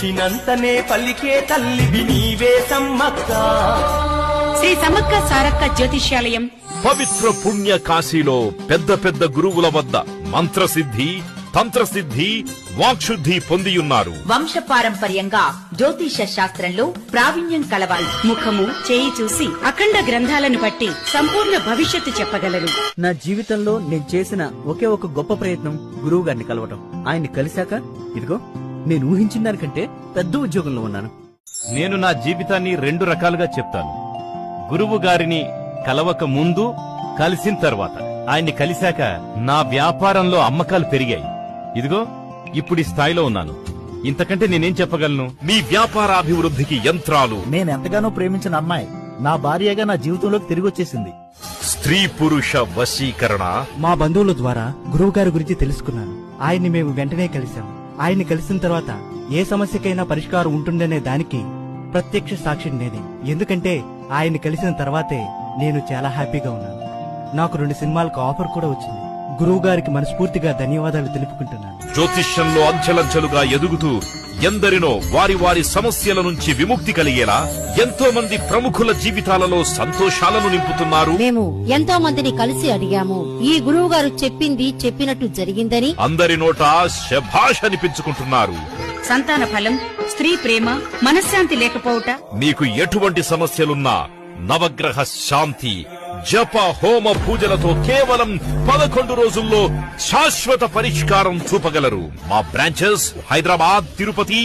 పిలిచినంతనే పలికే తల్లివి నీవే సమ్మక్క. శ్రీ సమ్మక్క సారక్క జ్యోతిష్యాలయం పవిత్ర పుణ్య కాశీలో పెద్ద పెద్ద గురువుల వద్ద మంత్రసిద్ధి, తంత్రసిద్ధి, వాక్శుద్ధి పొందియున్నారు. వంశపారంపర్యంగా జ్యోతిష శాస్త్రంలో ప్రావీణ్యం కలవాలి. ముఖము చేయి చూసి అఖండ గ్రంథాలను బట్టి సంపూర్ణ భవిష్యత్తు చెప్పగలరు. నా జీవితంలో నేను చేసిన ఒకే ఒక గొప్ప ప్రయత్నం గురువు గారిని కలవటం. ఆయన్ని కలిశాక ఇదిగో నేను ఊహించిన దానికంటే పెద్ద ఉద్యోగంలో ఉన్నాను. నేను నా జీవితాన్ని 2 రకాలుగా చెప్తాను. గురువు గారిని కలవక ముందు, కలిసిన తర్వాత. ఆయన్ని కలిశాక నా వ్యాపారంలో అమ్మకాలు పెరిగాయి. ఇదిగో ఇప్పుడు ఈ స్థాయిలో ఉన్నాను. ఇంతకంటే నేనేం చెప్పగలను? మీ వ్యాపారాభివృద్ధికి యంత్రాలు, నేనెంతగానో ప్రేమించిన అమ్మాయి నా భార్యగా నా జీవితంలోకి తిరిగి వచ్చేసింది. స్త్రీ పురుష వశీకరణ. మా బంధువుల ద్వారా గురువు గారి గురించి తెలుసుకున్నాను. ఆయన్ని మేము వెంటనే కలిశాం. ఆయన్ని కలిసిన తర్వాత ఏ సమస్యకైనా పరిష్కారం ఉంటుందనే దానికి ప్రత్యక్ష సాక్షి నేనే. ఎందుకంటే ఆయన్ని కలిసిన తర్వాతే నేను చాలా హ్యాపీగా ఉన్నాను. నాకు 2 సినిమాలకు ఆఫర్ కూడా వచ్చింది. గురువు గారికి మనస్ఫూర్తిగా ధన్యవాదాలు తెలుపుకుంటున్నాను. జ్యోతిష్యంలో అంచెలంచెలుగా ఎదుగుతూ ఎందరినో వారి వారి సమస్యల నుంచి విముక్తి కలిగేలా ఎంతో మంది ప్రముఖుల జీవితాలలో సంతోషాలను నింపుతున్నారు. మేము ఎంతో మందిని కలిసి అడిగాము. ఈ గురువు గారు చెప్పింది చెప్పినట్టు జరిగిందని అందరి నోట శభాష్ అనిపించుకుంటున్నారు. సంతాన ఫలం, స్త్రీ ప్రేమ, మనశ్శాంతి లేకపోవుట, మీకు ఎటువంటి సమస్యలున్నా నవగ్రహ శాంతి, జప హోమ పూజలతో కేవలం 11 రోజుల్లో శాశ్వత పరిష్కారం చూపగలరు. మా బ్రాంచెస్ హైదరాబాద్, తిరుపతి.